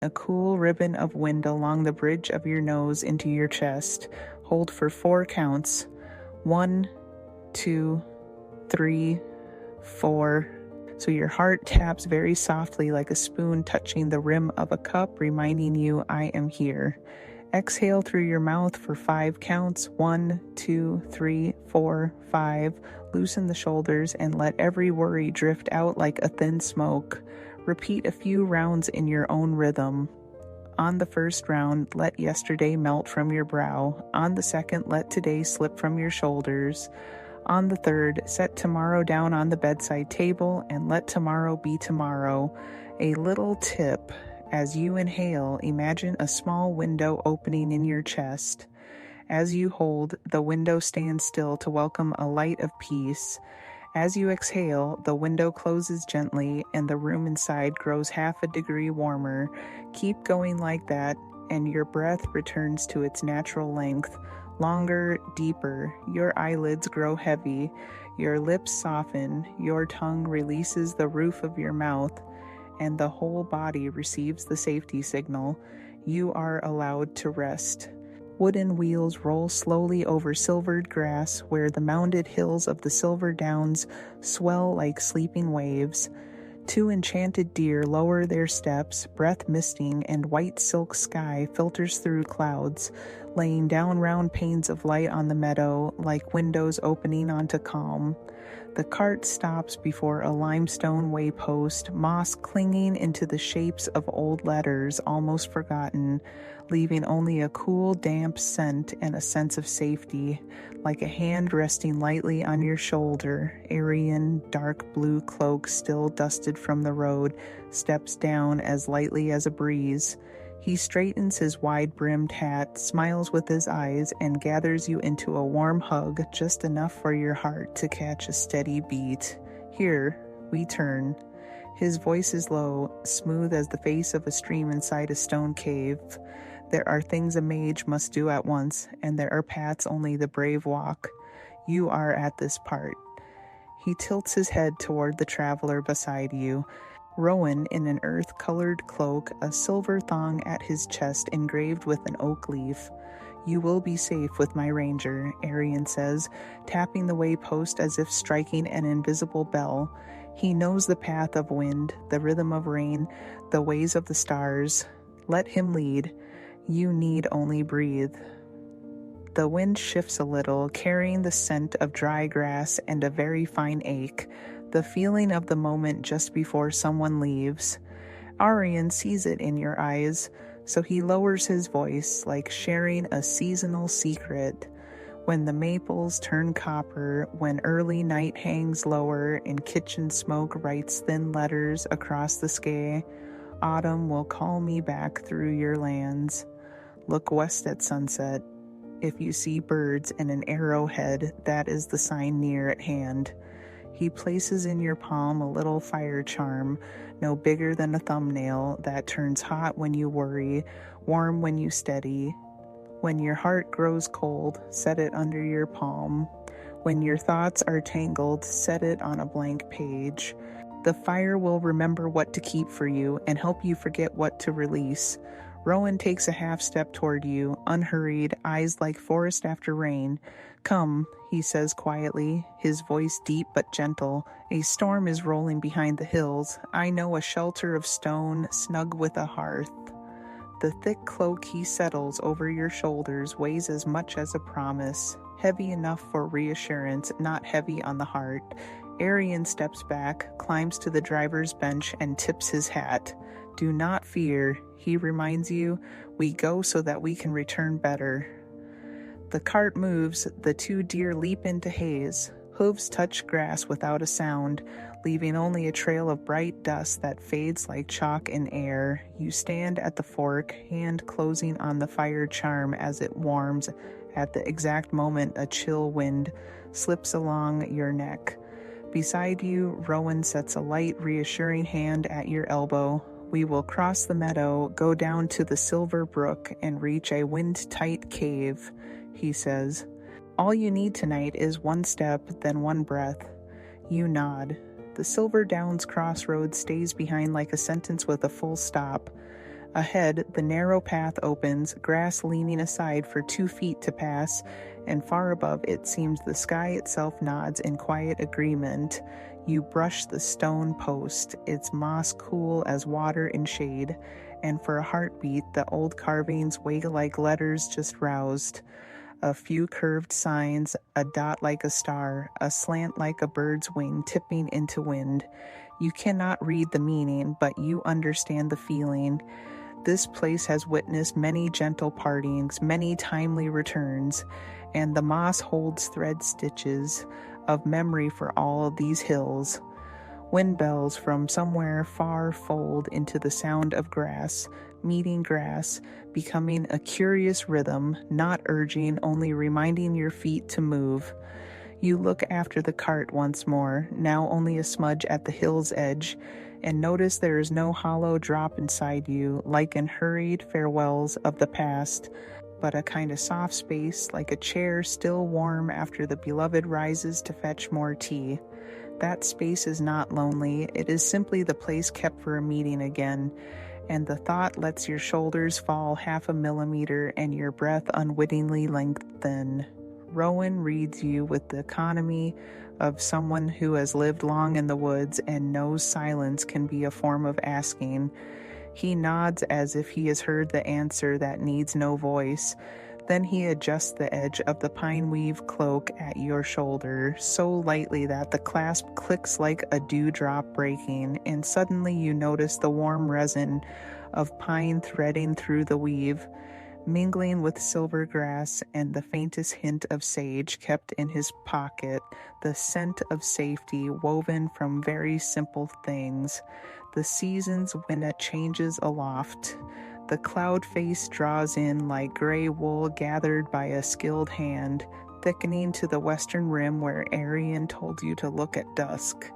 a cool ribbon of wind along the bridge of your nose into your chest. Hold for 4 counts. 1, 2, 3, 4. So your heart taps very softly like a spoon touching the rim of a cup, reminding you, I am here. Exhale through your mouth for 5 counts. 1, 2, 3, 4, 5. Loosen the shoulders and let every worry drift out like a thin smoke. Repeat a few rounds in your own rhythm. On the first round, let yesterday melt from your brow. On the second, let today slip from your shoulders. On the third, set tomorrow down on the bedside table and let tomorrow be tomorrow. A little tip: as you inhale, imagine a small window opening in your chest. As you hold, the window stands still to welcome a light of peace. As you exhale, the window closes gently and the room inside grows half a degree warmer. Keep going like that, and your breath returns to its natural length. Longer, deeper. Your eyelids grow heavy. Your lips soften. Your tongue releases the roof of your mouth, and the whole body receives the safety signal. You are allowed to rest. Wooden wheels roll slowly over silvered grass where the mounded hills of the Silver Downs swell like sleeping waves. 2 enchanted deer lower their steps, breath misting, and white silk sky filters through clouds, laying down round panes of light on the meadow like windows opening onto calm. The cart stops before a limestone waypost, moss clinging into the shapes of old letters almost forgotten, leaving only a cool, damp scent and a sense of safety, like a hand resting lightly on your shoulder. Aryan, dark blue cloak still dusted from the road, steps down as lightly as a breeze. He straightens his wide-brimmed hat, smiles with his eyes, and gathers you into a warm hug, just enough for your heart to catch a steady beat. Here, we turn. His voice is low, smooth as the face of a stream inside a stone cave. There are things a mage must do at once, and there are paths only the brave walk. You are at this part. He tilts his head toward the traveler beside you. Rowan in an earth-colored cloak, a silver thong at his chest engraved with an oak leaf. You will be safe with my ranger, Aryan says, tapping the waypost as if striking an invisible bell. He knows the path of wind, the rhythm of rain, the ways of the stars. Let him lead. You need only breathe. The wind shifts a little, carrying the scent of dry grass and a very fine ache, the feeling of the moment just before someone leaves. Aryan sees it in your eyes, so he lowers his voice, like sharing a seasonal secret. When the maples turn copper, when early night hangs lower and kitchen smoke writes thin letters across the sky, autumn will call me back through your lands. Look west at sunset. If you see birds and an arrowhead, that is the sign near at hand. He places in your palm a little fire charm, no bigger than a thumbnail, that turns hot when you worry, warm when you steady. When your heart grows cold, set it under your palm. When your thoughts are tangled, set it on a blank page. The fire will remember what to keep for you and help you forget what to release. Rowan takes a half step toward you, unhurried, eyes like forest after rain. Come, he says quietly, his voice deep but gentle. A storm is rolling behind the hills. I know a shelter of stone, snug with a hearth. The thick cloak he settles over your shoulders weighs as much as a promise, heavy enough for reassurance, not heavy on the heart. Aryan steps back, climbs to the driver's bench, and tips his hat. Do not fear, he reminds you. We go so that we can return better. The cart moves, the 2 deer leap into haze. Hooves touch grass without a sound, leaving only a trail of bright dust that fades like chalk in air. You stand at the fork, hand closing on the fire charm as it warms. At the exact moment, a chill wind slips along your neck. Beside you, Rowan sets a light, reassuring hand at your elbow. We will cross the meadow, go down to the silver brook, and reach a wind-tight cave, he says. All you need tonight is one step, then one breath. You nod. The Silver Downs crossroad stays behind like a sentence with a full stop. Ahead, the narrow path opens, grass leaning aside for 2 feet to pass, and far above it seems the sky itself nods in quiet agreement. You brush the stone post, its moss cool as water in shade, and for a heartbeat, the old carvings wake like letters just roused. A few curved signs, a dot like a star, a slant like a bird's wing tipping into wind. You cannot read the meaning, but you understand the feeling. This place has witnessed many gentle partings, many timely returns, and the moss holds thread stitches of memory for all of these hills. Wind bells from somewhere far fold into the sound of grass, meeting grass, becoming a curious rhythm, not urging, only reminding your feet to move. You look after the cart once more, now only a smudge at the hill's edge, and notice there is no hollow drop inside you, like in hurried farewells of the past, but a kind of soft space, like a chair still warm after the beloved rises to fetch more tea. That space is not lonely, it is simply the place kept for a meeting again, and the thought lets your shoulders fall 0.5 millimeter and your breath unwittingly lengthen. Rowan reads you with the economy of someone who has lived long in the woods and knows silence can be a form of asking. He nods as if he has heard the answer that needs no voice. Then he adjusts the edge of the pine weave cloak at your shoulder, so lightly that the clasp clicks like a dewdrop breaking, and suddenly you notice the warm resin of pine threading through the weave, mingling with silver grass and the faintest hint of sage kept in his pocket, the scent of safety woven from very simple things. The seasons when it changes aloft. The cloud face draws in like gray wool gathered by a skilled hand, thickening to the western rim where Arian told you to look at dusk.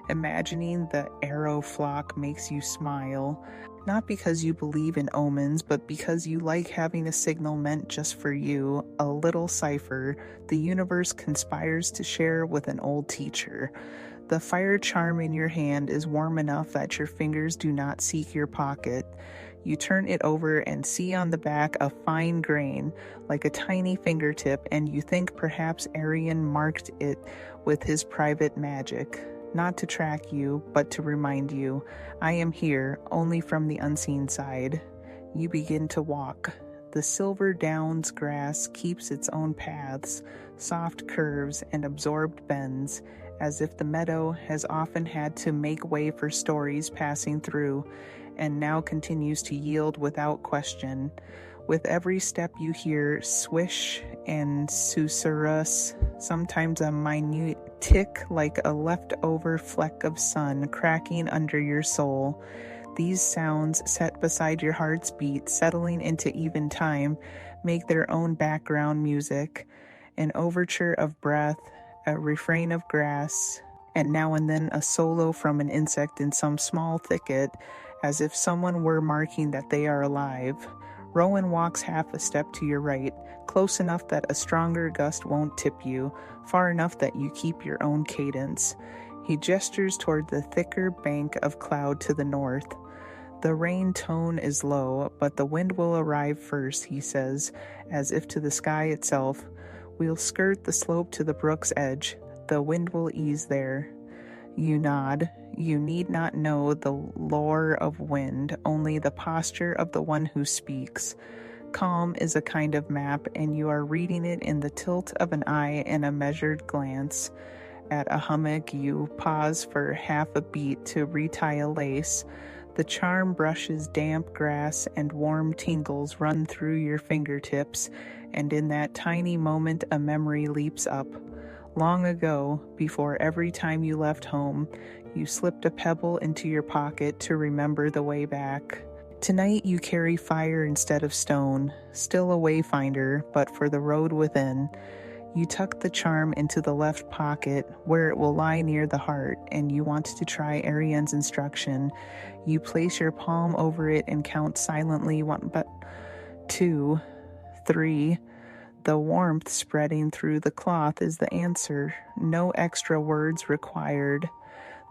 Imagining the arrow flock makes you smile, not because you believe in omens, but because you like having a signal meant just for you, a little cipher the universe conspires to share with an old teacher. The fire charm in your hand is warm enough that your fingers do not seek your pocket. You turn it over and see on the back a fine grain, like a tiny fingertip, and you think perhaps Arian marked it with his private magic. Not to track you, but to remind you, I am here, only from the unseen side. You begin to walk. The silver downs grass keeps its own paths, soft curves and absorbed bends, as if the meadow has often had to make way for stories passing through, and now continues to yield without question. With every step you hear swish and susurrus, sometimes a minute tick like a leftover fleck of sun cracking under your soul. These sounds, set beside your heart's beat, settling into even time, make their own background music, an overture of breath, a refrain of grass, and now and then a solo from an insect in some small thicket, as if someone were marking that they are alive. Rowan walks 1/2 step to your right, close enough that a stronger gust won't tip you, far enough that you keep your own cadence. He gestures toward the thicker bank of cloud to the north. The rain tone is low, but the wind will arrive first, he says, as if to the sky itself. We'll skirt the slope to the brook's edge. The wind will ease there. You nod. You need not know the lore of wind, only the posture of the one who speaks. Calm is a kind of map, and you are reading it in the tilt of an eye and a measured glance. At a hummock, you pause for 1/2 beat to retie a lace. The charm brushes damp grass and warm tingles run through your fingertips, and in that tiny moment a memory leaps up. Long ago, before every time you left home, you slipped a pebble into your pocket to remember the way back. Tonight you carry fire instead of stone, still a wayfinder, but for the road within. You tuck the charm into the left pocket, where it will lie near the heart, and you want to try Arian's instruction. You place your palm over it and count silently 1, 2, 3. The warmth spreading through the cloth is the answer. No extra words required.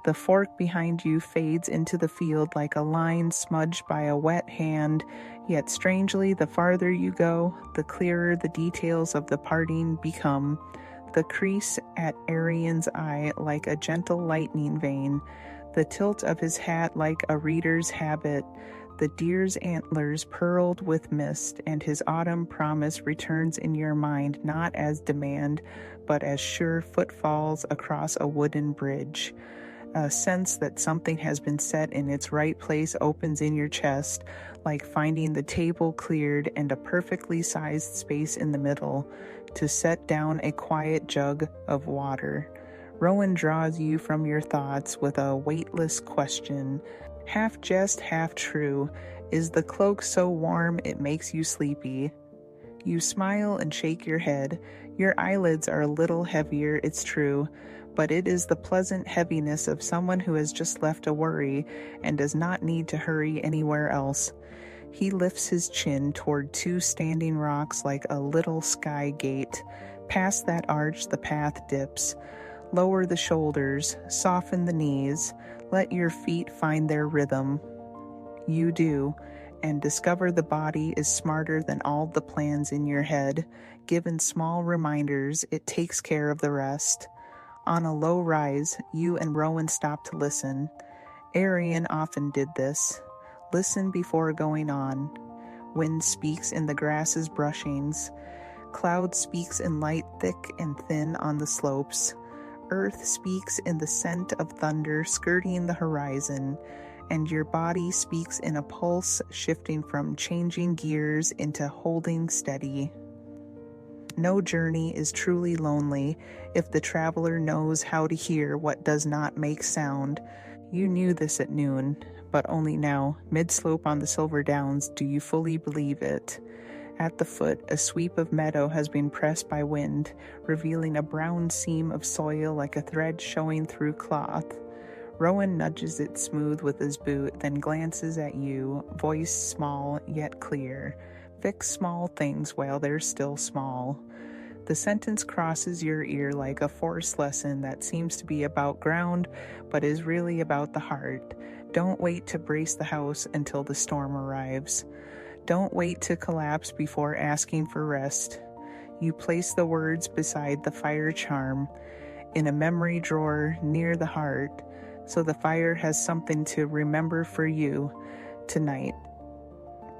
The fork behind you fades into the field like a line smudged by a wet hand, yet strangely, the farther you go, the clearer the details of the parting become. The crease at Arian's eye like a gentle lightning vein, the tilt of his hat like a reader's habit, the deer's antlers pearled with mist, and his autumn promise returns in your mind not as demand, but as sure footfalls across a wooden bridge. A sense that something has been set in its right place opens in your chest, like finding the table cleared and a perfectly sized space in the middle to set down a quiet jug of water. Rowan draws you from your thoughts with a weightless question, half jest, half true. Is the cloak so warm it makes you sleepy? You smile and shake your head. Your eyelids are a little heavier, it's true, but it is the pleasant heaviness of someone who has just left a worry and does not need to hurry anywhere else. He lifts his chin toward two standing rocks like a little sky gate. Past that arch, the path dips. Lower the shoulders, soften the knees, let your feet find their rhythm. You do, and discover the body is smarter than all the plans in your head. Given small reminders, it takes care of the rest. On a low rise, you and Rowan stop to listen. Arian often did this. Listen before going on. Wind speaks in the grass's brushings. Cloud speaks in light thick and thin on the slopes. Earth speaks in the scent of thunder skirting the horizon. And your body speaks in a pulse shifting from changing gears into holding steady. No journey is truly lonely if the traveler knows how to hear what does not make sound. You knew this at noon, but only now, mid-slope on the Silver Downs, do you fully believe it. At the foot, a sweep of meadow has been pressed by wind, revealing a brown seam of soil like a thread showing through cloth. Rowan nudges it smooth with his boot, then glances at you, voice small yet clear. Fix small things while they're still small. The sentence crosses your ear like a force lesson that seems to be about ground, but is really about the heart. Don't wait to brace the house until the storm arrives. Don't wait to collapse before asking for rest. You place the words beside the fire charm in a memory drawer near the heart, so the fire has something to remember for you tonight.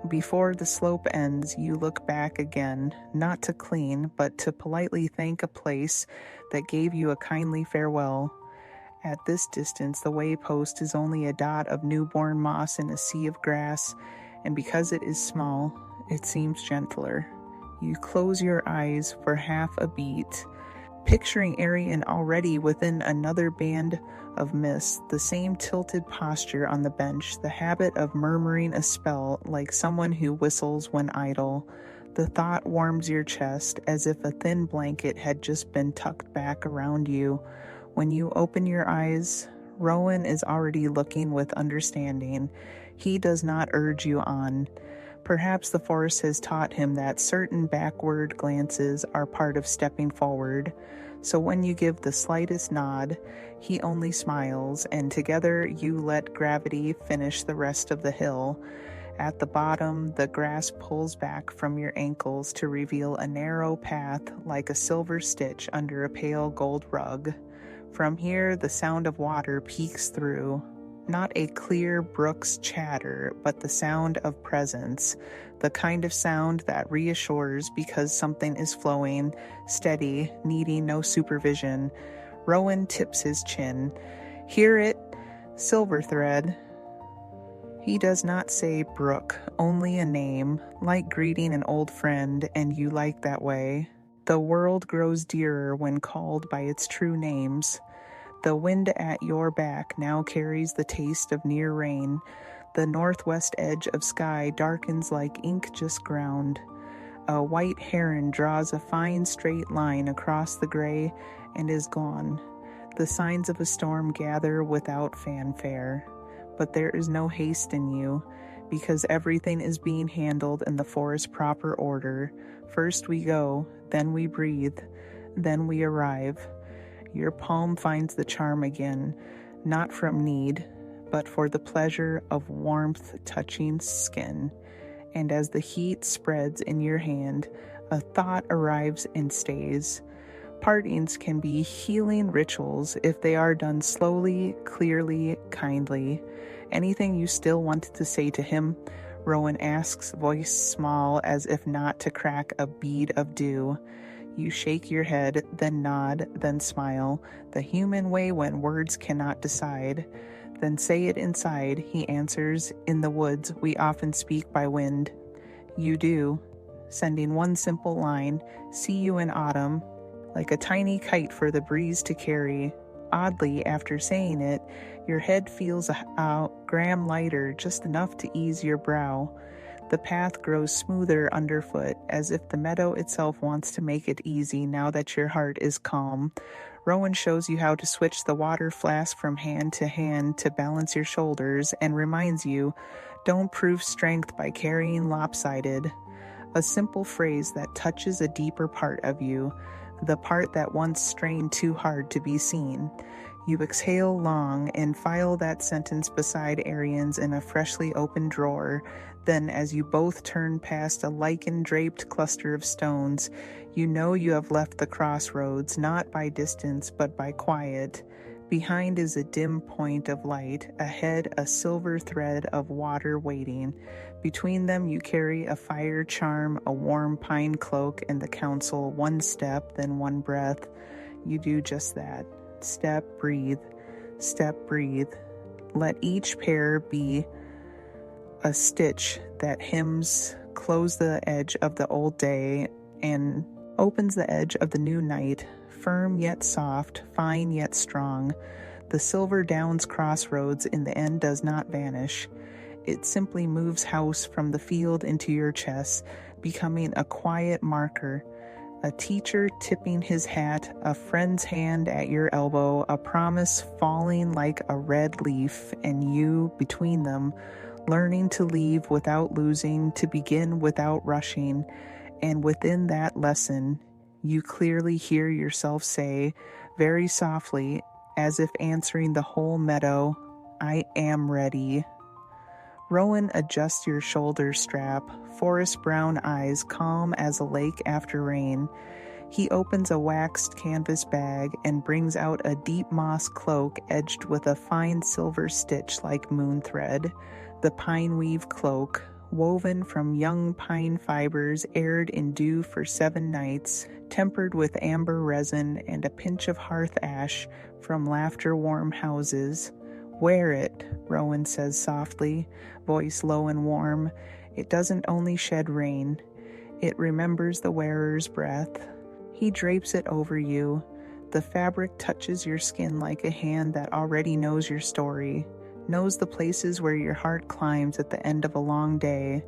Before the slope ends, you look back again, not to clean, but to politely thank a place that gave you a kindly farewell. At this distance, the waypost is only a dot of newborn moss in a sea of grass, and because it is small, it seems gentler. You close your eyes for half a beat, picturing Arian already within another band of mist, the same tilted posture on the bench, the habit of murmuring a spell like someone who whistles when idle. The thought warms your chest as if a thin blanket had just been tucked back around you. When you open your eyes, Rowan is already looking with understanding. He does not urge you on. Perhaps the force has taught him that certain backward glances are part of stepping forward. So when you give the slightest nod, he only smiles, and together you let gravity finish the rest of the hill. At the bottom, the grass pulls back from your ankles to reveal a narrow path like a silver stitch under a pale gold rug. From here, the sound of water peeks through. Not a clear brook's chatter, but the sound of presence, the kind of sound that reassures because something is flowing, steady, needing no supervision. Rowan tips his chin. Hear it? Silver thread. He does not say brook, only a name, like greeting an old friend, and you like that way. The world grows dearer when called by its true names. The wind at your back now carries the taste of near rain. The northwest edge of sky darkens like ink just ground. A white heron draws a fine straight line across the gray and is gone. The signs of a storm gather without fanfare. But there is no haste in you, because everything is being handled in the forest's proper order. First we go, then we breathe, then we arrive. Your palm finds the charm again. not from need, but for the pleasure of warmth touching skin. And as the heat spreads in your hand, a thought arrives and stays. Partings can be healing rituals if they are done slowly, clearly, kindly. Anything you still wanted to say to him? Rowan asks, voice small as if not to crack a bead of dew. You shake your head, then nod, then smile, the human way when words cannot decide. Then say it inside, he answers. In the woods, we often speak by wind. You do, sending one simple line, see you in autumn, like a tiny kite for the breeze to carry. Oddly, after saying it, your head feels a gram lighter, just enough to ease your brow. The path grows smoother underfoot, as if the meadow itself wants to make it easy now that your heart is calm. Rowan shows you how to switch the water flask from hand to balance your shoulders and reminds you, don't prove strength by carrying lopsided. A simple phrase that touches a deeper part of you, the part that once strained too hard to be seen. You exhale long and file that sentence beside Arian's in a freshly opened drawer. Then, as you both turn past a lichen-draped cluster of stones, you know you have left the crossroads, not by distance, but by quiet. Behind is a dim point of light, ahead a silver thread of water waiting. Between them you carry a fire charm, a warm pine cloak, and the counsel, one step, then one breath. You do just that. Step, breathe. Step, breathe. Let each pair be a stitch that hymns, close the edge of the old day, and opens the edge of the new night. Firm yet soft, fine yet strong. The silver downs crossroads in the end does not vanish. It simply moves house from the field into your chest, becoming a quiet marker. A teacher tipping his hat, a friend's hand at your elbow, a promise falling like a red leaf, and you, between them, learning to leave without losing, to begin without rushing. And within that lesson, you clearly hear yourself say, very softly, as if answering the whole meadow, I am ready. Rowan adjusts your shoulder strap, forest brown eyes calm as a lake after rain. He opens a waxed canvas bag and brings out a deep moss cloak edged with a fine silver stitch like moon thread. The pine weave cloak, woven from young pine fibers aired in dew for 7 nights, tempered with amber resin and a pinch of hearth ash from laughter-warm houses. Wear it, Rowan says softly, voice low and warm. It doesn't only shed rain. It remembers the wearer's breath. He drapes it over you. The fabric touches your skin like a hand that already knows your story, knows the places where your heart climbs at the end of a long day.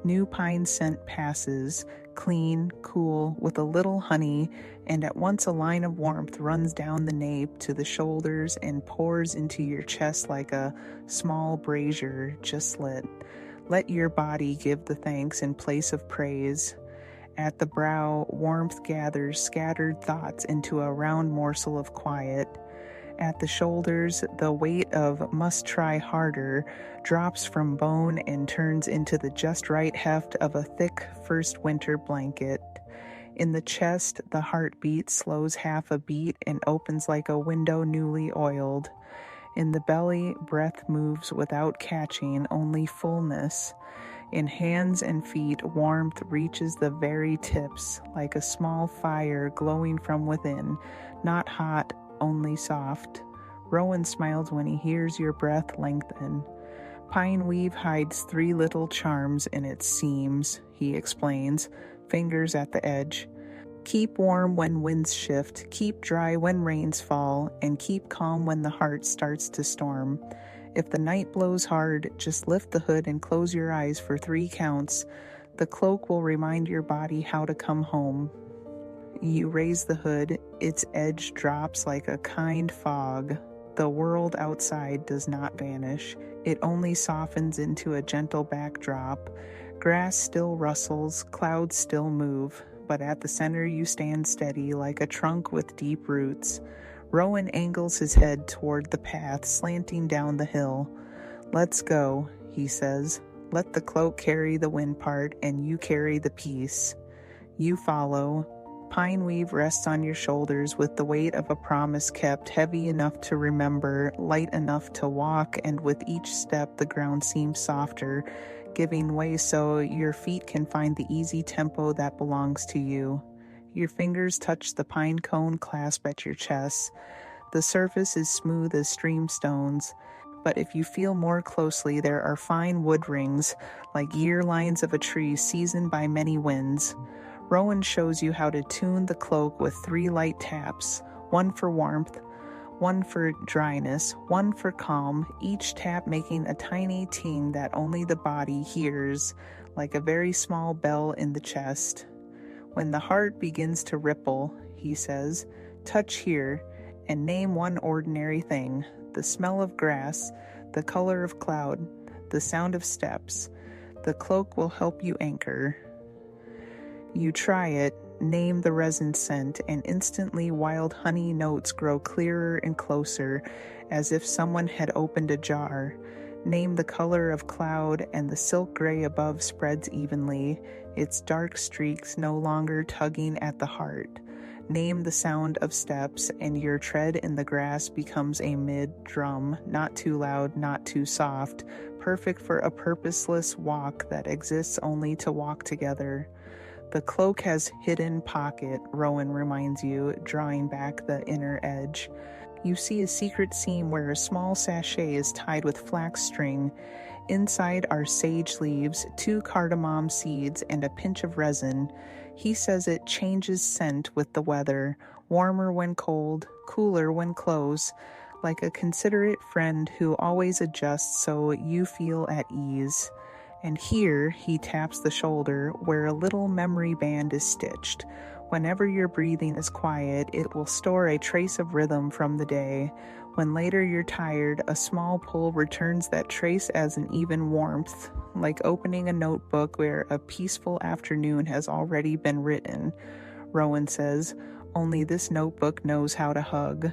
New pine scent passes, clean, cool, with a little honey, and at once a line of warmth runs down the nape to the shoulders and pours into your chest like a small brazier just lit. Let your body give the thanks in place of praise. At the brow, warmth gathers scattered thoughts into a round morsel of quiet. At the shoulders, the weight of must try harder drops from bone and turns into the just right heft of a thick first winter blanket. In the chest, the heartbeat slows half a beat and opens like a window newly oiled. In the belly, breath moves without catching, only fullness. In hands and feet, warmth reaches the very tips, like a small fire glowing from within, not hot, only soft. Rowan smiles when he hears your breath lengthen. Pine weave hides 3 little charms in its seams, he explains, fingers at the edge. Keep warm when winds shift, keep dry when rains fall, and keep calm when the heart starts to storm. If the night blows hard, just lift the hood and close your eyes for 3 counts. The cloak will remind your body how to come home. You raise the hood, its edge drops like a kind fog. The world outside does not vanish. It only softens into a gentle backdrop. Grass still rustles, clouds still move, but at the center you stand steady like a trunk with deep roots. Rowan angles his head toward the path slanting down the hill. "Let's go," he says. "Let the cloak carry the wind part, and you carry the peace." You follow. Pineweave rests on your shoulders with the weight of a promise kept, heavy enough to remember, light enough to walk, and with each step the ground seems softer, giving way so your feet can find the easy tempo that belongs to you. Your fingers touch the pine cone clasp at your chest. The surface is smooth as stream stones, but if you feel more closely, there are fine wood rings, like year lines of a tree seasoned by many winds. Rowan shows you how to tune the cloak with 3 light taps, one for warmth, one for dryness, one for calm, each tap making a tiny ting that only the body hears, like a very small bell in the chest. When the heart begins to ripple, he says, touch here and name one ordinary thing: the smell of grass, the color of cloud, the sound of steps. The cloak will help you anchor. You try it, name the resin scent, and instantly wild honey notes grow clearer and closer, as if someone had opened a jar. Name the color of cloud, and the silk gray above spreads evenly, its dark streaks no longer tugging at the heart. Name the sound of steps, and your tread in the grass becomes a mid-drum, not too loud, not too soft, perfect for a purposeless walk that exists only to walk together. The cloak has hidden pocket, Rowan reminds you, drawing back the inner edge. You see a secret seam where a small sachet is tied with flax string. Inside are sage leaves, 2 cardamom seeds, and a pinch of resin. He says it changes scent with the weather, warmer when cold, cooler when close, like a considerate friend who always adjusts so you feel at ease. And here, he taps the shoulder where a little memory band is stitched. Whenever your breathing is quiet, it will store a trace of rhythm from the day. When later you're tired, a small pull returns that trace as an even warmth, like opening a notebook where a peaceful afternoon has already been written. Rowan says, only this notebook knows how to hug.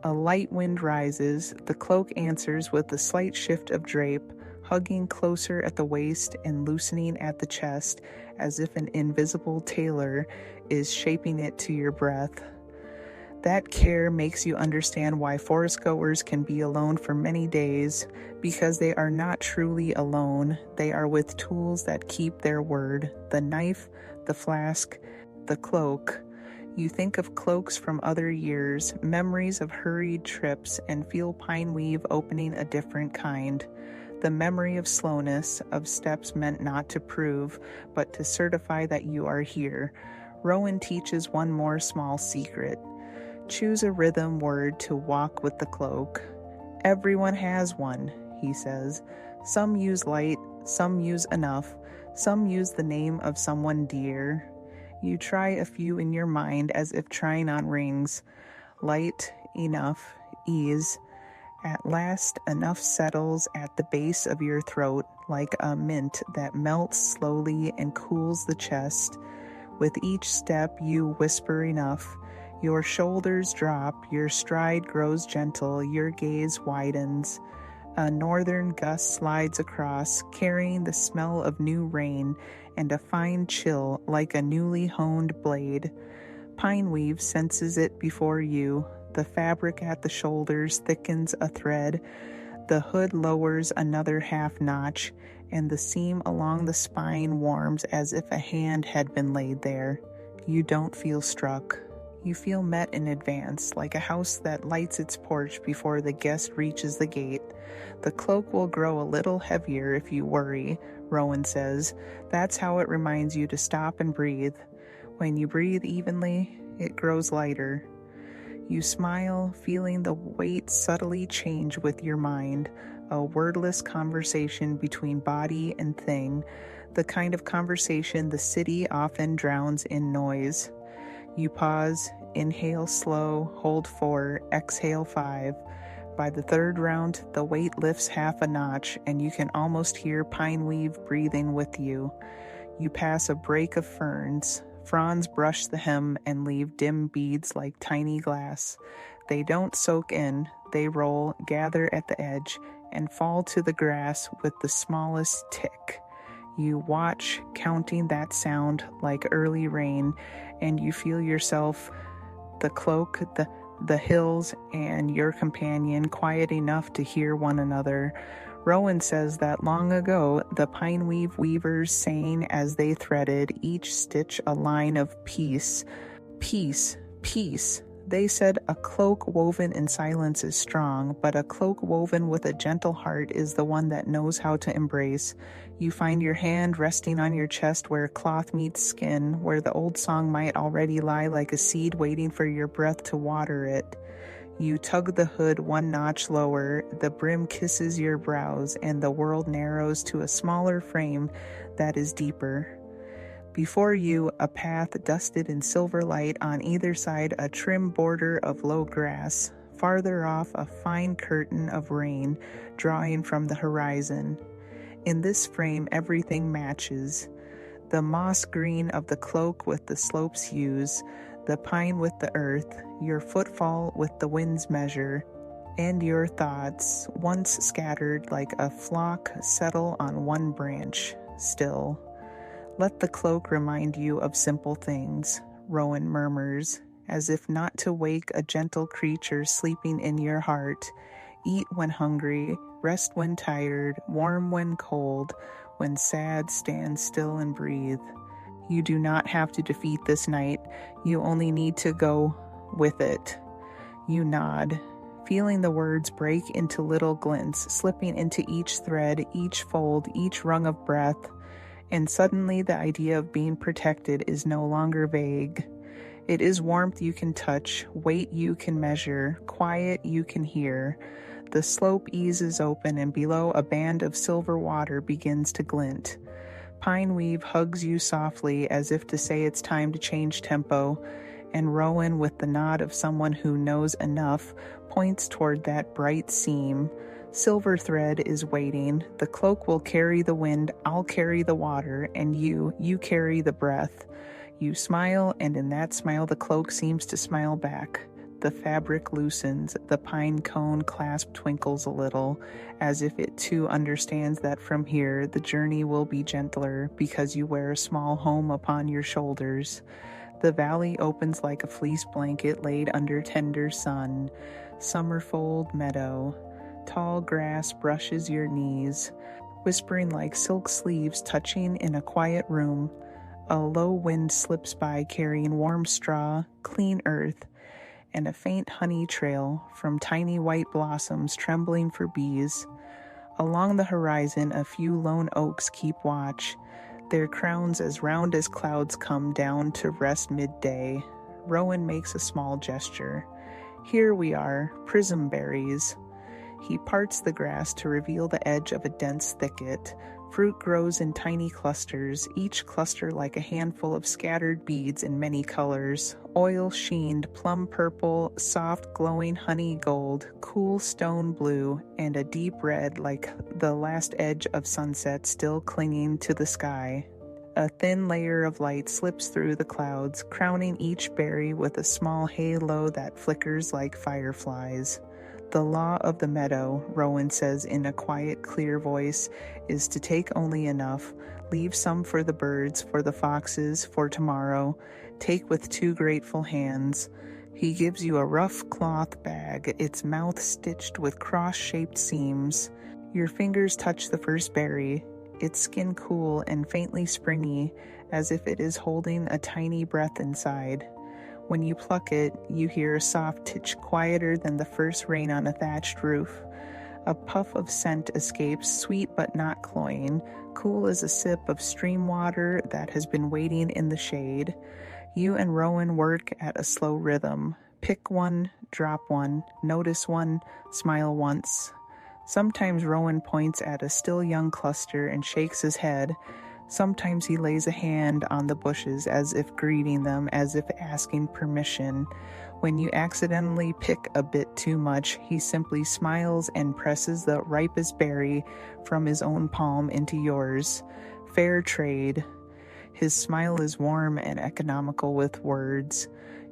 A light wind rises. The cloak answers with a slight shift of drape, hugging closer at the waist and loosening at the chest, as if an invisible tailor is shaping it to your breath. That care makes you understand why forest goers can be alone for many days, because they are not truly alone. They are with tools that keep their word: the knife, the flask, the cloak. You think of cloaks from other years, memories of hurried trips, and feel pineweave opening a different kind. The memory of slowness, of steps meant not to prove, but to certify that you are here. Rowan teaches one more small secret. Choose a rhythm word to walk with the cloak. Everyone has one, he says. Some use light, some use enough, some use the name of someone dear. You try a few in your mind as if trying on rings. Light, enough, ease. At last, enough settles at the base of your throat, like a mint that melts slowly and cools the chest. With each step, you whisper enough. Your shoulders drop, your stride grows gentle, your gaze widens. A northern gust slides across, carrying the smell of new rain and a fine chill like a newly honed blade. Pineweave senses it before you. The fabric at the shoulders thickens a thread. The hood lowers another half notch, and the seam along the spine warms as if a hand had been laid there. You don't feel struck. You feel met in advance, like a house that lights its porch before the guest reaches the gate. The cloak will grow a little heavier if you worry, Rowan says. That's how it reminds you to stop and breathe. When you breathe evenly, it grows lighter. You smile, feeling the weight subtly change with your mind, a wordless conversation between body and thing, the kind of conversation the city often drowns in noise. You pause, inhale slow, hold 4, exhale 5. By the 3rd round, the weight lifts half a notch, and you can almost hear pineweave breathing with you. You pass a break of ferns. Fronds brush the hem and leave dim beads like tiny glass. They don't soak in, they roll, gather at the edge, and fall to the grass with the smallest tick. You watch, counting that sound like early rain, and you feel yourself, the cloak, the hills, and your companion quiet enough to hear one another. Rowan says that long ago, the pine weavers sang as they threaded each stitch a line of peace. Peace, peace. They said a cloak woven in silence is strong, but a cloak woven with a gentle heart is the one that knows how to embrace. You find your hand resting on your chest where cloth meets skin, where the old song might already lie like a seed waiting for your breath to water it. You tug the hood one notch lower, the brim kisses your brows, and the world narrows to a smaller frame that is deeper. Before you, a path dusted in silver light, on either side a trim border of low grass, farther off a fine curtain of rain drawing from the horizon. In this frame everything matches. The moss green of the cloak with the slope's hues, the pine with the earth, your footfall with the wind's measure, and your thoughts, once scattered like a flock, settle on one branch, still. Let the cloak remind you of simple things, Rowan murmurs, as if not to wake a gentle creature sleeping in your heart. Eat when hungry, rest when tired, warm when cold, when sad, stand still and breathe. You do not have to defeat this night, you only need to go with it. You nod, feeling the words break into little glints, slipping into each thread, each fold, each rung of breath. And suddenly the idea of being protected is no longer vague. It is warmth you can touch, weight you can measure, quiet you can hear. The slope eases open, and below a band of silver water begins to glint. Pine weave hugs you softly as if to say it's time to change tempo, and Rowan, with the nod of someone who knows enough, points toward that bright seam. Silver thread is waiting. The cloak will carry the wind, I'll carry the water, and you carry the breath. You smile, and in that smile the cloak seems to smile back. The fabric loosens, the pine cone clasp twinkles a little, as if it too understands that from here the journey will be gentler because you wear a small home upon your shoulders. The valley opens like a fleece blanket laid under tender sun. Summerfold meadow. Tall grass brushes your knees, whispering like silk sleeves touching in a quiet room. A low wind slips by carrying warm straw, clean earth, and a faint honey trail from tiny white blossoms trembling for bees. Along the horizon, a few lone oaks keep watch, their crowns as round as clouds come down to rest midday. Rowan makes a small gesture. Here we are, prism berries. He parts the grass to reveal the edge of a dense thicket. Fruit grows in tiny clusters, each cluster like a handful of scattered beads in many colors. Oil sheened, plum purple, soft glowing honey gold, cool stone blue, and a deep red like the last edge of sunset still clinging to the sky. A thin layer of light slips through the clouds, crowning each berry with a small halo that flickers like fireflies. The law of the meadow, Rowan says in a quiet, clear voice, is to take only enough, leave some for the birds, for the foxes, for tomorrow, take with 2 grateful hands. He gives you a rough cloth bag, its mouth stitched with cross-shaped seams. Your fingers touch the first berry, its skin cool and faintly springy, as if it is holding a tiny breath inside. When you pluck it, you hear a soft titch quieter than the first rain on a thatched roof. A puff of scent escapes, sweet but not cloying, cool as a sip of stream water that has been waiting in the shade. You and Rowan work at a slow rhythm. Pick one, drop one, notice one, smile once. Sometimes Rowan points at a still young cluster and shakes his head. Sometimes he lays a hand on the bushes as if greeting them, as if asking permission. When you accidentally pick a bit too much, he simply smiles and presses the ripest berry from his own palm into yours. Fair trade. His smile is warm and economical with words.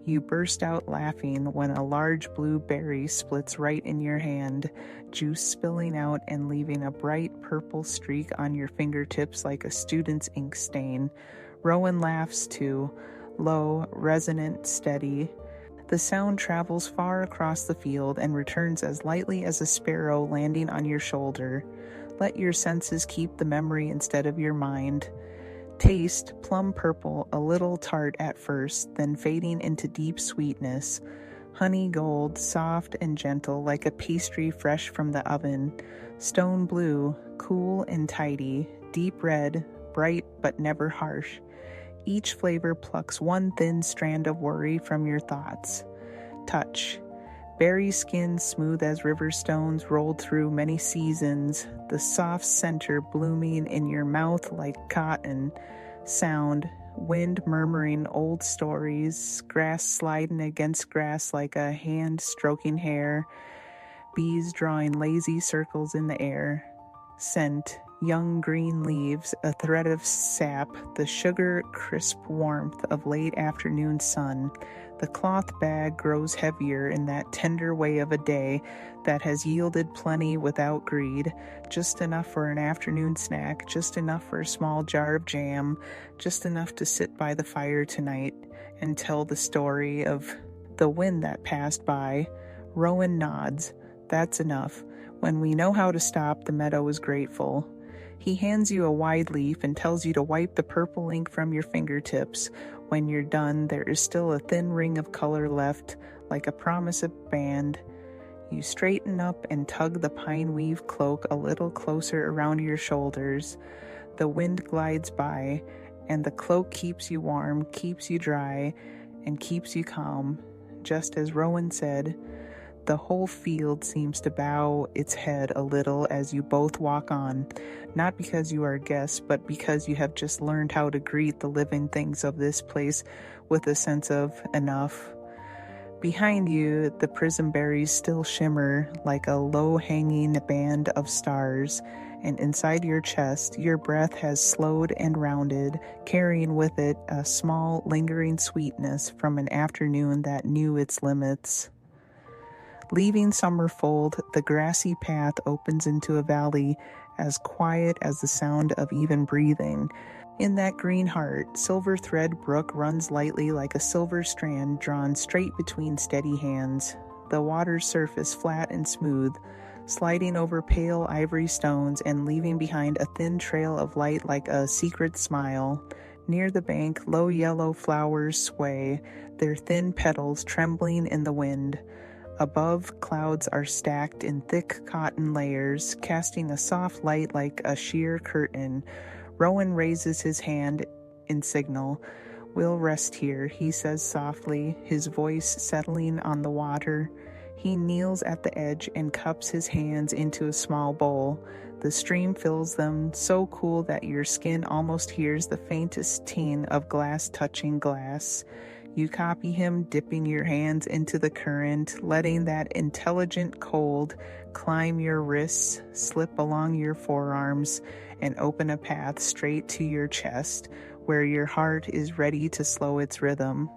You burst out laughing when a large blue berry splits right in your hand, juice spilling out and leaving a bright purple streak on your fingertips like a student's ink stain. Rowan laughs too, low, resonant, steady. The sound travels far across the field and returns as lightly as a sparrow landing on your shoulder. Let your senses keep the memory instead of your mind. Taste, plum purple, a little tart at first, then fading into deep sweetness. Honey gold, soft and gentle like a pastry fresh from the oven. Stone blue, cool and tidy. Deep red, bright but never harsh. Each flavor plucks one thin strand of worry from your thoughts. Touch. Berry skin smooth as river stones rolled through many seasons, the soft center blooming in your mouth like cotton. Sound, wind murmuring old stories, grass sliding against grass like a hand stroking hair, bees drawing lazy circles in the air. Scent, young green leaves, a thread of sap, the sugar crisp warmth of late afternoon sun. The cloth bag grows heavier in that tender way of a day that has yielded plenty without greed, just enough for an afternoon snack, just enough for a small jar of jam, just enough to sit by the fire tonight and tell the story of the wind that passed by. Rowan nods. That's enough. When we know how to stop, the meadow is grateful. He hands you a wide leaf and tells you to wipe the purple ink from your fingertips. When you're done, there is still a thin ring of color left, like a promise of band. You straighten up and tug the pine weave cloak a little closer around your shoulders. The wind glides by, and the cloak keeps you warm, keeps you dry, and keeps you calm. Just as Rowan said, the whole field seems to bow its head a little as you both walk on, not because you are guests, but because you have just learned how to greet the living things of this place with a sense of enough. Behind you, the prism berries still shimmer like a low-hanging band of stars, and inside your chest, your breath has slowed and rounded, carrying with it a small, lingering sweetness from an afternoon that knew its limits. Leaving Summerfold, the grassy path opens into a valley as quiet as the sound of even breathing. In that green heart, Silver Thread Brook runs lightly like a silver strand drawn straight between steady hands. The water's surface flat and smooth, sliding over pale ivory stones and leaving behind a thin trail of light like a secret smile. Near the bank, low yellow flowers sway, their thin petals trembling in the wind. Above, clouds are stacked in thick cotton layers, casting a soft light like a sheer curtain. Rowan raises his hand in signal. "We'll rest here," he says softly, his voice settling on the water. He kneels at the edge and cups his hands into a small bowl. The stream fills them, so cool that your skin almost hears the faintest ting of glass touching glass. You copy him, dipping your hands into the current, letting that intelligent cold climb your wrists, slip along your forearms, and open a path straight to your chest, where your heart is ready to slow its rhythm.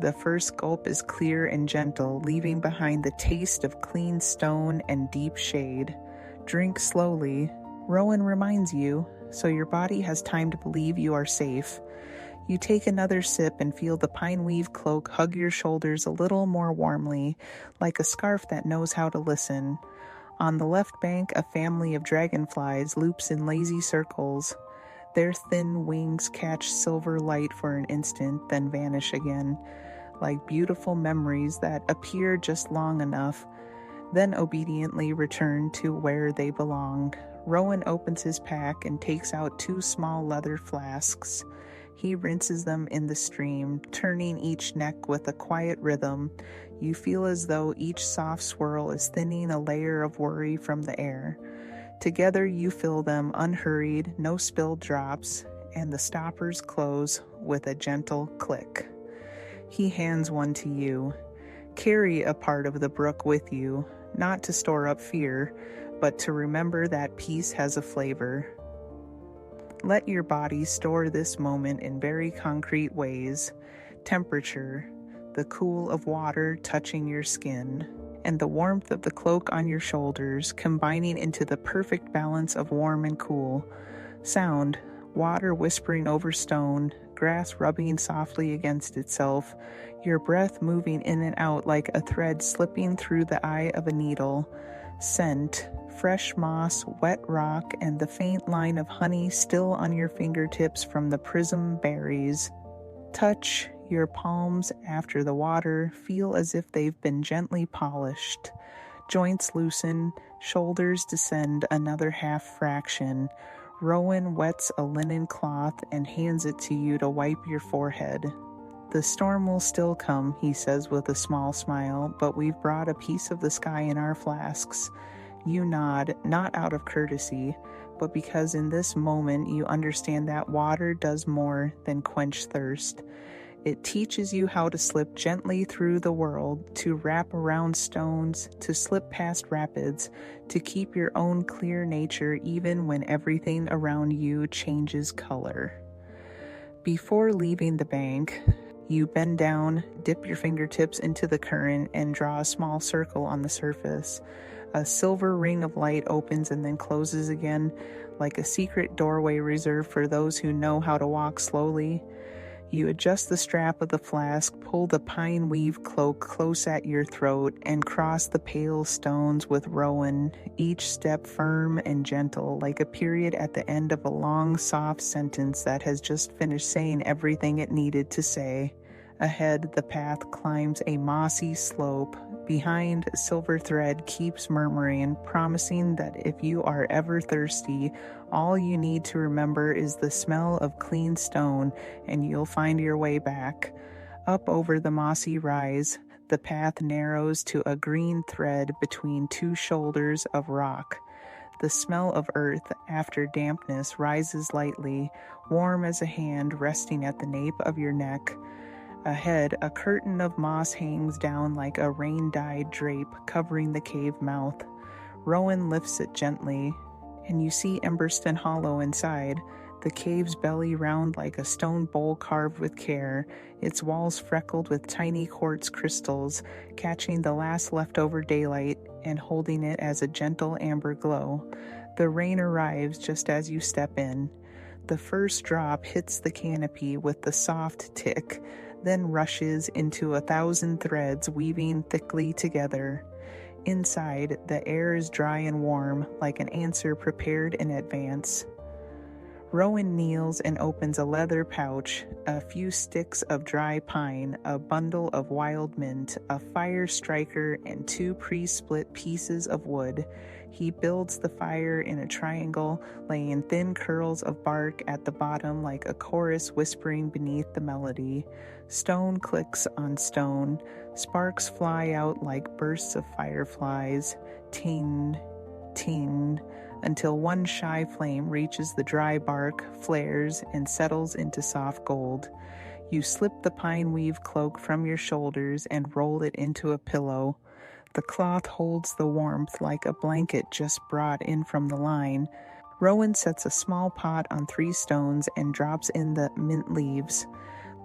The first gulp is clear and gentle, leaving behind the taste of clean stone and deep shade. Drink slowly, Rowan reminds you, so your body has time to believe you are safe. You take another sip and feel the pine weave cloak hug your shoulders a little more warmly, like a scarf that knows how to listen. On the left bank, a family of dragonflies loops in lazy circles. Their thin wings catch silver light for an instant, then vanish again, like beautiful memories that appear just long enough, then obediently return to where they belong. Rowan opens his pack and takes out 2 small leather flasks. He rinses them in the stream, turning each neck with a quiet rhythm. You feel as though each soft swirl is thinning a layer of worry from the air. Together you fill them unhurried, no spilled drops, and the stoppers close with a gentle click. He hands one to you. Carry a part of the brook with you, not to store up fear, but to remember that peace has a flavor. Let your body store this moment in very concrete ways. Temperature, the cool of water touching your skin, and the warmth of the cloak on your shoulders combining into the perfect balance of warm and cool. Sound, water whispering over stone, grass rubbing softly against itself, your breath moving in and out like a thread slipping through the eye of a needle. Scent, fresh moss, wet rock, and the faint line of honey still on your fingertips from the prism berries. Touch, your palms after the water feel as if they've been gently polished. Joints loosen, shoulders descend another half fraction. Rowan wets a linen cloth and hands it to you to wipe your forehead. The storm will still come, he says with a small smile, but we've brought a piece of the sky in our flasks. You nod, not out of courtesy, but because in this moment you understand that water does more than quench thirst. It teaches you how to slip gently through the world, to wrap around stones, to slip past rapids, to keep your own clear nature even when everything around you changes color. Before leaving the bank, you bend down, dip your fingertips into the current, and draw a small circle on the surface. A silver ring of light opens and then closes again, like a secret doorway reserved for those who know how to walk slowly. You adjust the strap of the flask, pull the pine weave cloak close at your throat, and cross the pale stones with Rowan, each step firm and gentle, like a period at the end of a long, soft sentence that has just finished saying everything it needed to say. Ahead, the path climbs a mossy slope. Behind, silver thread keeps murmuring, promising that if you are ever thirsty, all you need to remember is the smell of clean stone, and you'll find your way back. Up over the mossy rise, the path narrows to a green thread between two shoulders of rock. The smell of earth after dampness rises lightly, warm as a hand resting at the nape of your neck. Ahead, a curtain of moss hangs down like a rain-dyed drape covering the cave mouth. Rowan lifts it gently, and you see Emberstone Hollow inside, the cave's belly round like a stone bowl carved with care, its walls freckled with tiny quartz crystals, catching the last leftover daylight and holding it as a gentle amber glow. The rain arrives just as you step in. The first drop hits the canopy with the soft tick, then rushes into 1,000 threads weaving thickly together. Inside, the air is dry and warm, like an answer prepared in advance. Rowan kneels and opens a leather pouch, a few sticks of dry pine, a bundle of wild mint, a fire striker, and 2 pre-split pieces of wood. He builds the fire in a triangle, laying thin curls of bark at the bottom like a chorus whispering beneath the melody. Stone clicks on stone. Sparks fly out like bursts of fireflies. Ting, ting, until one shy flame reaches the dry bark, flares, and settles into soft gold. You slip the pine weave cloak from your shoulders and roll it into a pillow. The cloth holds the warmth like a blanket just brought in from the line. Rowan sets a small pot on 3 stones and drops in the mint leaves.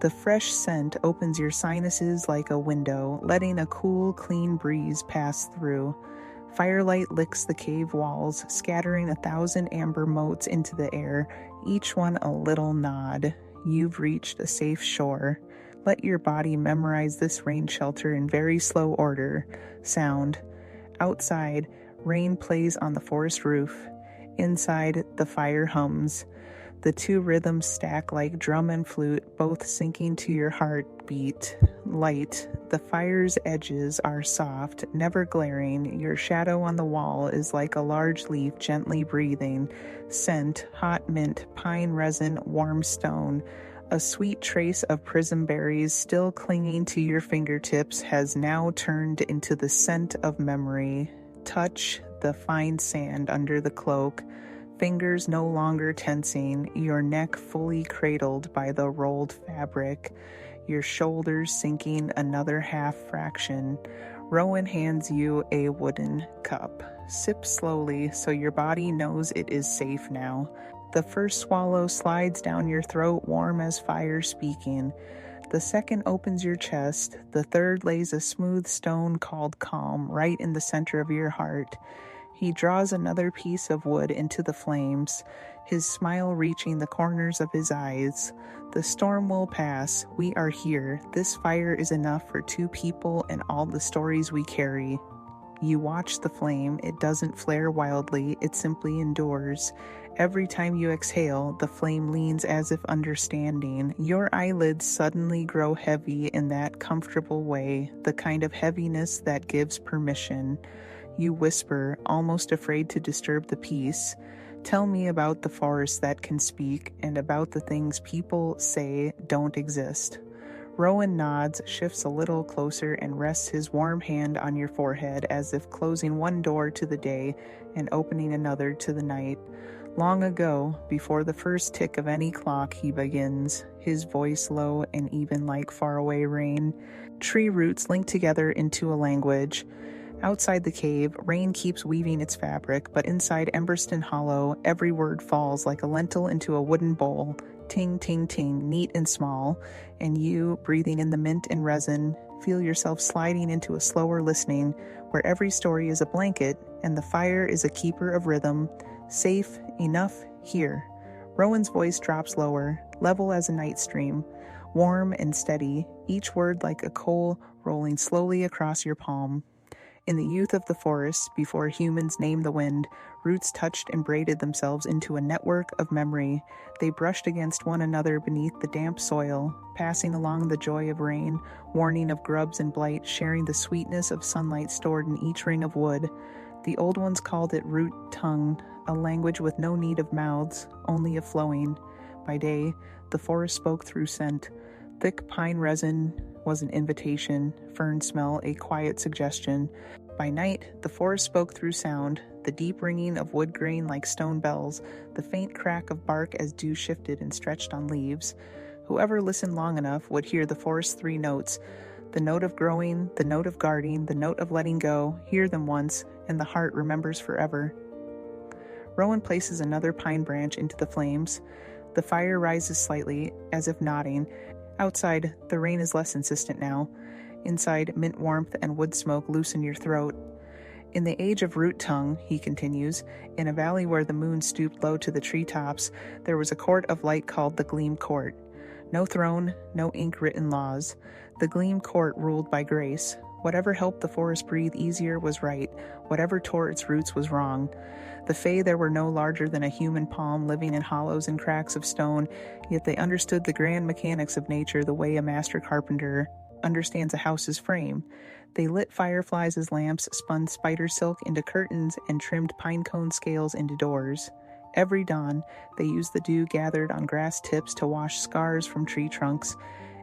The fresh scent opens your sinuses like a window, letting a cool, clean breeze pass through. Firelight licks the cave walls, scattering 1,000 amber motes into the air, each one a little nod. You've reached a safe shore. Let your body memorize this rain shelter in very slow order. Sound. Outside, rain plays on the forest roof. Inside, the fire hums. The 2 rhythms stack like drum and flute, both syncing to your heartbeat. Light. The fire's edges are soft, never glaring. Your shadow on the wall is like a large leaf gently breathing. Scent. Hot mint, pine resin, warm stone. A sweet trace of prism berries still clinging to your fingertips has now turned into the scent of memory. Touch. The fine sand under the cloak. Fingers no longer tensing, your neck fully cradled by the rolled fabric, your shoulders sinking another half fraction. Rowan hands you a wooden cup. Sip slowly so your body knows it is safe now. The first swallow slides down your throat, warm as fire speaking. The second opens your chest. The third lays a smooth stone called calm right in the center of your heart. He draws another piece of wood into the flames, his smile reaching the corners of his eyes. The storm will pass. We are here. This fire is enough for two people and all the stories we carry. You watch the flame. It doesn't flare wildly. It simply endures. Every time you exhale, the flame leans as if understanding. Your eyelids suddenly grow heavy in that comfortable way, the kind of heaviness that gives permission. You whisper, almost afraid to disturb the peace. Tell me about the forest that can speak and about the things people say don't exist. Rowan nods, shifts a little closer, and rests his warm hand on your forehead as if closing one door to the day and opening another to the night. Long ago, before the first tick of any clock, he begins, his voice low and even like faraway rain. Tree roots link together into a language. Outside the cave, rain keeps weaving its fabric, but inside Emberstone Hollow, every word falls like a lentil into a wooden bowl. Ting, ting, ting, neat and small. And you, breathing in the mint and resin, feel yourself sliding into a slower listening, where every story is a blanket, and the fire is a keeper of rhythm. Safe, enough, here. Rowan's voice drops lower, level as a night stream. Warm and steady, each word like a coal rolling slowly across your palm. In the youth of the forest, before humans named the wind, roots touched and braided themselves into a network of memory. They brushed against one another beneath the damp soil, passing along the joy of rain, warning of grubs and blight, sharing the sweetness of sunlight stored in each ring of wood. The old ones called it root tongue, a language with no need of mouths, only of flowing. By day, the forest spoke through scent. Thick pine resin was an invitation, fern smell a quiet suggestion. By night, the forest spoke through sound, the deep ringing of wood grain like stone bells, the faint crack of bark as dew shifted and stretched on leaves. Whoever listened long enough would hear the forest's three notes, the note of growing, the note of guarding, the note of letting go. Hear them once, and the heart remembers forever. Rowan places another pine branch into the flames. The fire rises slightly, as if nodding. Outside, the rain is less insistent now. Inside, mint warmth and wood smoke loosen your throat. In the age of root tongue, he continues, in a valley where the moon stooped low to the treetops, there was a court of light called the Gleam Court. No throne, no ink-written laws. The Gleam Court ruled by grace. Whatever helped the forest breathe easier was right. Whatever tore its roots was wrong. The Fae there were no larger than a human palm living in hollows and cracks of stone, yet they understood the grand mechanics of nature the way a master carpenter understands a house's frame. They lit fireflies as lamps, spun spider silk into curtains, and trimmed pine cone scales into doors. Every dawn, they used the dew gathered on grass tips to wash scars from tree trunks.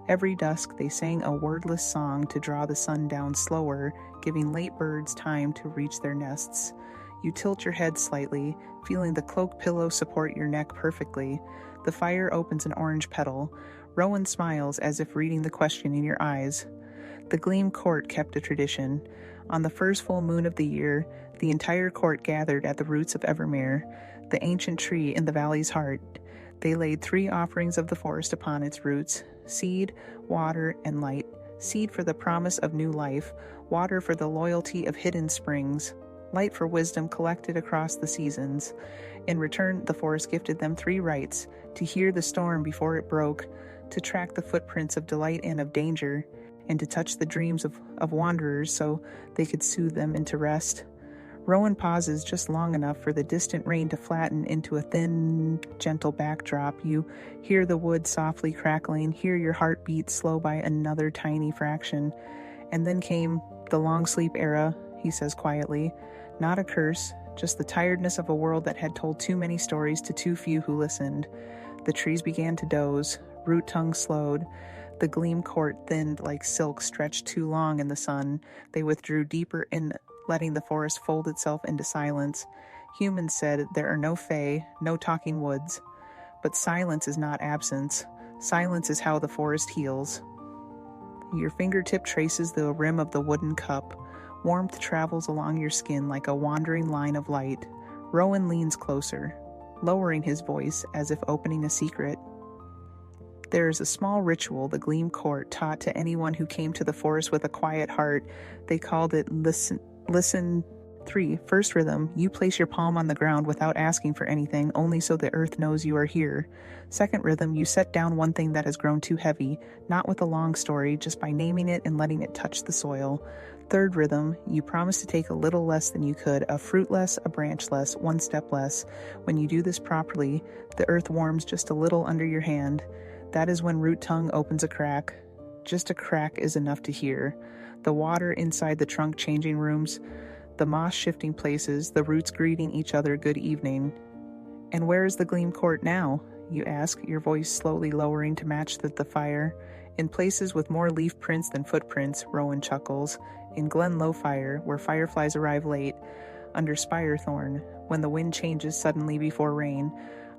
Every dusk, they sang a wordless song to draw the sun down slower, giving late birds time to reach their nests. You tilt your head slightly, feeling the cloak pillow support your neck perfectly. The fire opens an orange petal. Rowan smiles as if reading the question in your eyes. The Gleam Court kept a tradition. On the first full moon of the year, the entire court gathered at the roots of Evermere, the ancient tree in the valley's heart. They laid 3 offerings of the forest upon its roots: seed, water, and light. Seed for the promise of new life, water for the loyalty of hidden springs, light for wisdom collected across the seasons. In return, the forest gifted them 3 rights: to hear the storm before it broke, to track the footprints of delight and of danger, and to touch the dreams of wanderers so they could soothe them into rest. Rowan pauses just long enough for the distant rain to flatten into a thin, gentle backdrop. You hear the wood softly crackling, hear your heart beat slow by another tiny fraction. And then came the long sleep era, he says quietly. Not a curse, just the tiredness of a world that had told too many stories to too few who listened. The trees began to doze, root tongue slowed. The Gleam Court thinned like silk stretched too long in the sun. They withdrew deeper in, letting the forest fold itself into silence. Humans said there are no fae, no talking woods. But silence is not absence. Silence is how the forest heals. Your fingertip traces the rim of the wooden cup. Warmth travels along your skin like a wandering line of light. Rowan leans closer, lowering his voice as if opening a secret. There is a small ritual the Gleam Court taught to anyone who came to the forest with a quiet heart. They called it Listen 3. First rhythm, you place your palm on the ground without asking for anything, only so the earth knows you are here. Second rhythm, you set down one thing that has grown too heavy, not with a long story, just by naming it and letting it touch the soil. Third rhythm, you promise to take a little less than you could, a fruit less, a branch less, one step less. When you do this properly, the earth warms just a little under your hand. That is when root tongue opens a crack. Just a crack is enough to hear. The water inside the trunk changing rooms, the moss shifting places, the roots greeting each other good evening. And where is the Gleam Court now? You ask, your voice slowly lowering to match the fire. In places with more leaf prints than footprints, Rowan chuckles. In Glen Lowfire, where fireflies arrive late. Under Spirethorn, when the wind changes suddenly before rain.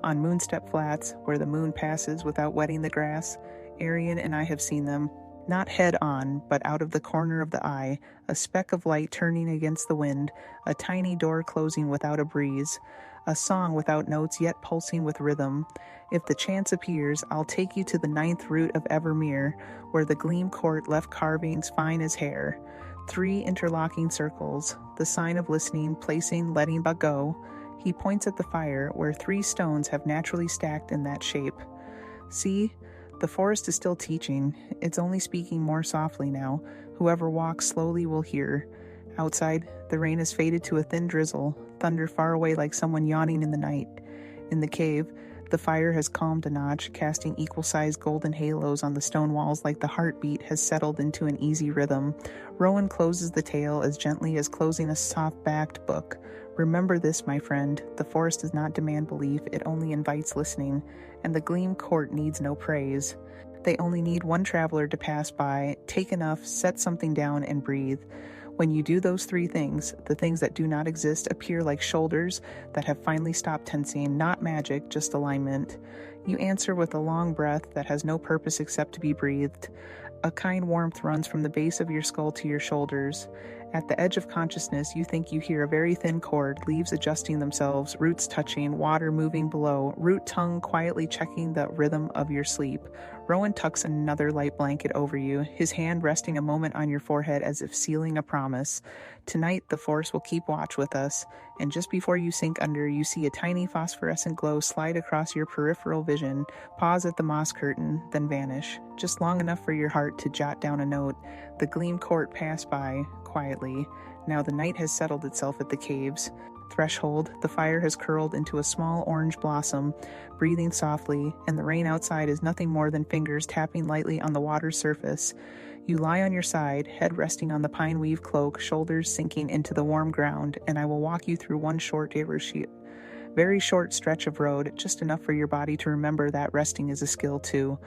On Moonstep Flats, where the moon passes without wetting the grass. Arian and I have seen them. Not head on, but out of the corner of the eye, a speck of light turning against the wind, a tiny door closing without a breeze, a song without notes yet pulsing with rhythm. If the chance appears, I'll take you to the 9th root of Evermere, where the Gleam Court left carvings fine as hair. 3 interlocking circles, the sign of listening, placing, letting but go. He points at the fire, where 3 stones have naturally stacked in that shape. See? The forest is still teaching. It's only speaking more softly now. Whoever walks slowly will hear. Outside, the rain has faded to a thin drizzle, thunder far away like someone yawning in the night. In the cave, the fire has calmed a notch, casting equal-sized golden halos on the stone walls like the heartbeat has settled into an easy rhythm. Rowan closes the tale as gently as closing a soft-backed book. Remember this, my friend. The forest does not demand belief, it only invites listening. And the Gleam Court needs no praise. They only need one traveler to pass by, take enough, set something down, and breathe. When you do those 3 things, the things that do not exist appear like shoulders that have finally stopped tensing, not magic, just alignment. You answer with a long breath that has no purpose except to be breathed. A kind warmth runs from the base of your skull to your shoulders. At the edge of consciousness, you think you hear a very thin cord, leaves adjusting themselves, roots touching, water moving below, root tongue quietly checking the rhythm of your sleep. Rowan tucks another light blanket over you, his hand resting a moment on your forehead as if sealing a promise. Tonight, the force will keep watch with us, and just before you sink under, you see a tiny phosphorescent glow slide across your peripheral vision, pause at the moss curtain, then vanish. Just long enough for your heart to jot down a note. The Gleam Court passed by, quietly. Now the night has settled itself at the cave's threshold. The fire has curled into a small orange blossom, breathing softly, and the rain outside is nothing more than fingers tapping lightly on the water's surface. You lie on your side, head resting on the pine weave cloak, shoulders sinking into the warm ground, and I will walk you through one very short stretch of road, just enough for your body to remember that resting is a skill too.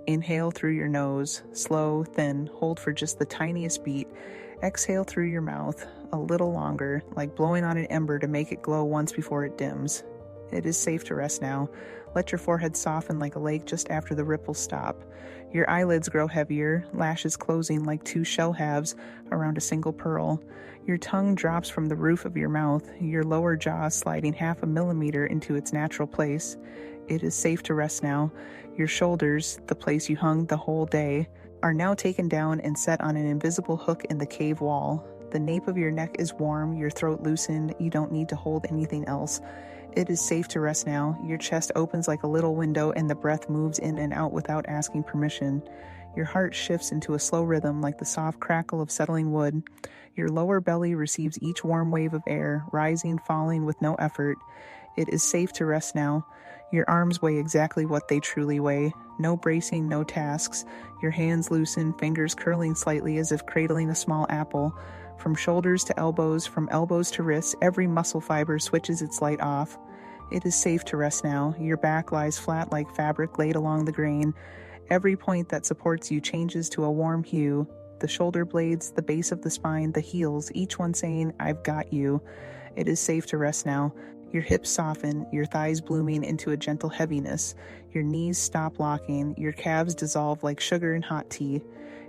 Inhale through your nose, slow, thin, hold for just the tiniest beat. Exhale through your mouth, a little longer, like blowing on an ember to make it glow once before it dims. It is safe to rest now. Let your forehead soften like a lake just after the ripples stop. Your eyelids grow heavier, lashes closing like 2 shell halves around a single pearl. Your tongue drops from the roof of your mouth, your lower jaw sliding 0.5 millimeter into its natural place. It is safe to rest now. Your shoulders, the place you hung the whole day, are now taken down and set on an invisible hook in the cave wall. The nape of your neck is warm, your throat loosened, you don't need to hold anything else. It is safe to rest now. Your chest opens like a little window and the breath moves in and out without asking permission. Your heart shifts into a slow rhythm like the soft crackle of settling wood. Your lower belly receives each warm wave of air, rising, falling with no effort. It is safe to rest now. Your arms weigh exactly what they truly weigh. No bracing, no tasks. Your hands loosen, fingers curling slightly as if cradling a small apple. From shoulders to elbows, from elbows to wrists, every muscle fiber switches its light off. It is safe to rest now. Your back lies flat like fabric laid along the grain. Every point that supports you changes to a warm hue. The shoulder blades, the base of the spine, the heels, each one saying, "I've got you." It is safe to rest now. Your hips soften, your thighs blooming into a gentle heaviness. Your knees stop locking, your calves dissolve like sugar in hot tea.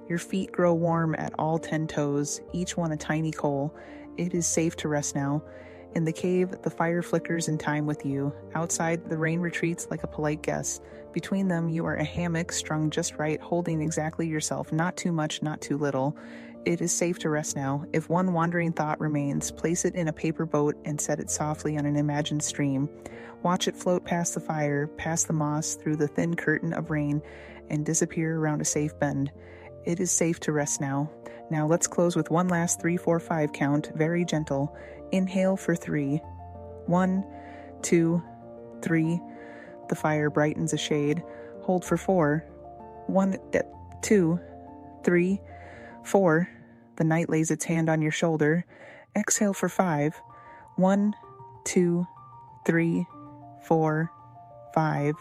Your feet grow warm at all 10 toes, each one a tiny coal. It is safe to rest now. In the cave, the fire flickers in time with you. Outside, the rain retreats like a polite guest. Between them, you are a hammock strung just right, holding exactly yourself, not too much, not too little. It is safe to rest now. If one wandering thought remains, place it in a paper boat and set it softly on an imagined stream. Watch it float past the fire, past the moss, through the thin curtain of rain, and disappear around a safe bend. It is safe to rest now. Now let's close with one last 3, 4, 5 count, very gentle. Inhale for 3. 1, 2, 3. The fire brightens a shade. Hold for 4. 1, 2, 3, 4. The night lays its hand on your shoulder. Exhale for 5. 1, 2, 3, 4, 5.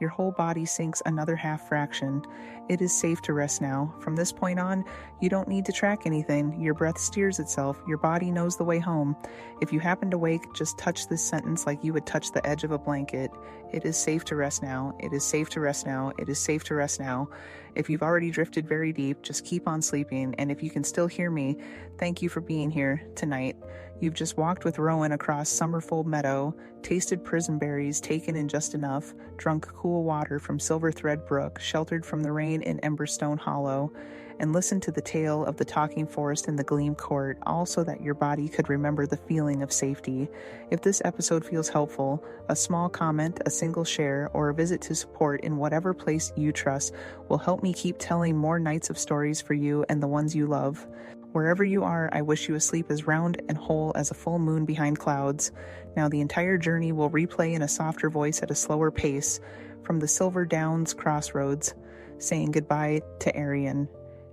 Your whole body sinks another half fraction. It is safe to rest now. From this point on, you don't need to track anything. Your breath steers itself. Your body knows the way home. If you happen to wake, just touch this sentence like you would touch the edge of a blanket. It is safe to rest now. It is safe to rest now. It is safe to rest now. If you've already drifted very deep, just keep on sleeping. And if you can still hear me, thank you for being here tonight. You've just walked with Rowan across Summerfold Meadow, tasted prison berries taken in just enough, drunk cool water from Silver Thread Brook, sheltered from the rain in Emberstone Hollow, and listened to the tale of the talking forest in the Gleam Court, all so that your body could remember the feeling of safety. If this episode feels helpful, a small comment, a single share, or a visit to support in whatever place you trust will help me keep telling more nights of stories for you and the ones you love. Wherever you are, I wish you a sleep as round and whole as a full moon behind clouds. Now the entire journey will replay in a softer voice at a slower pace, from the Silver Downs crossroads, saying goodbye to Arian,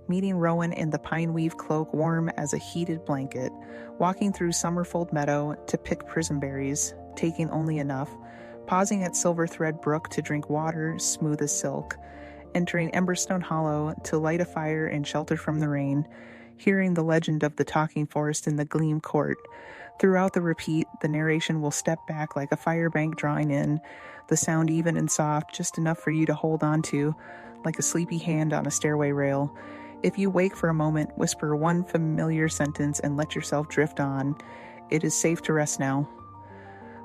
meeting Rowan in the pine-weave cloak warm as a heated blanket, walking through Summerfold Meadow to pick prison berries, taking only enough, pausing at Silver Thread Brook to drink water smooth as silk, entering Emberstone Hollow to light a fire and shelter from the rain, hearing the legend of the talking forest in the Gleam Court. Throughout the repeat, the narration will step back like a fire bank drawing in, the sound even and soft, just enough for you to hold on to, like a sleepy hand on a stairway rail. If you wake for a moment, whisper one familiar sentence and let yourself drift on. It is safe to rest now.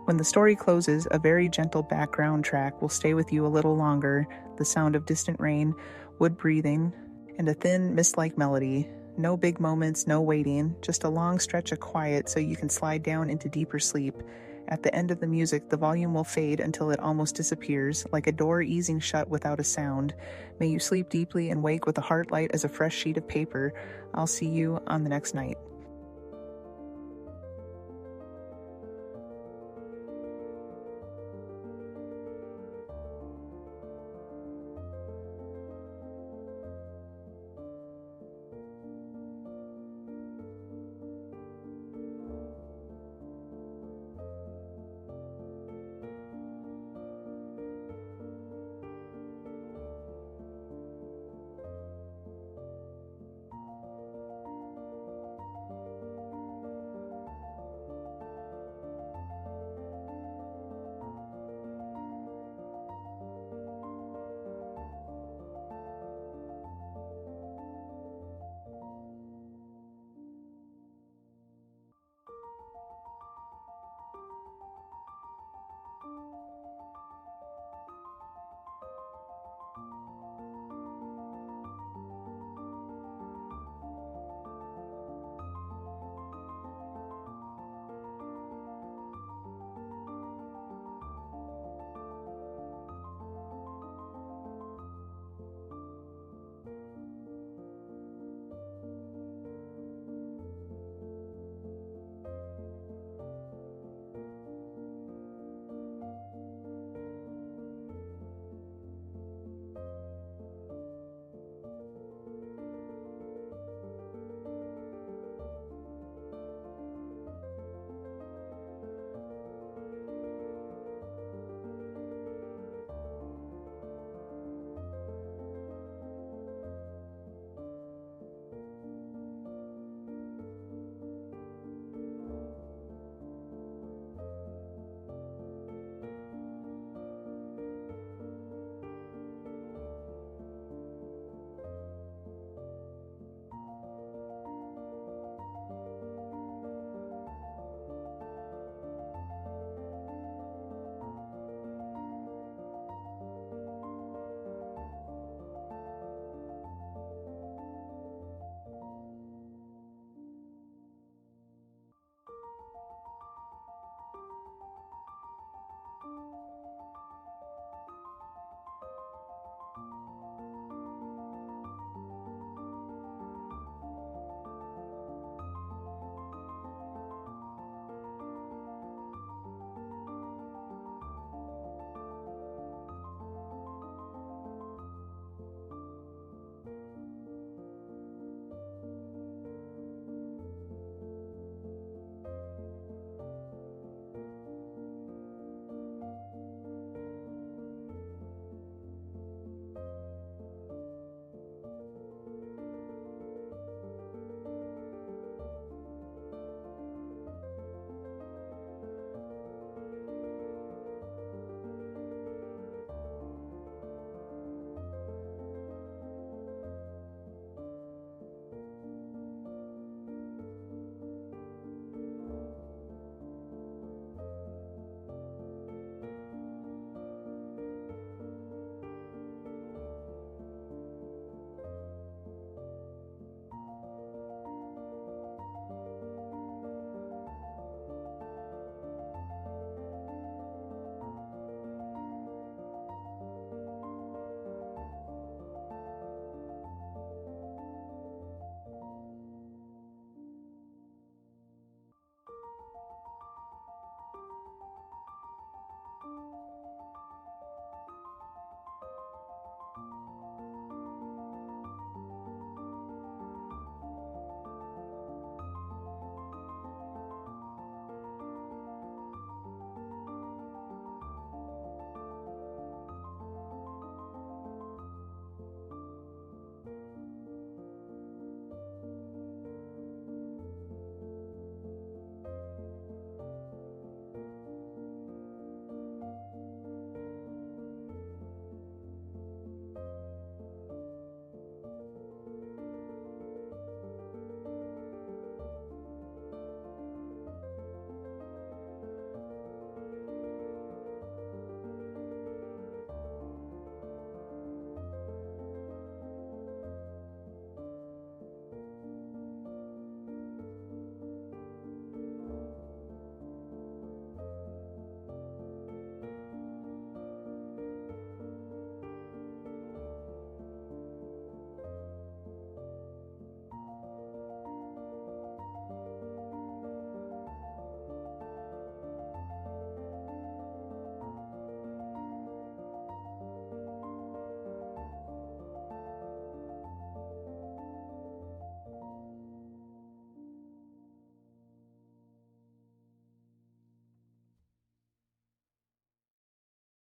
When the story closes, a very gentle background track will stay with you a little longer, the sound of distant rain, wood breathing, and a thin, mist-like melody. No big moments, no waiting, just a long stretch of quiet so you can slide down into deeper sleep. At the end of the music, the volume will fade until it almost disappears, like a door easing shut without a sound. May you sleep deeply and wake with a heart light as a fresh sheet of paper. I'll see you on the next night.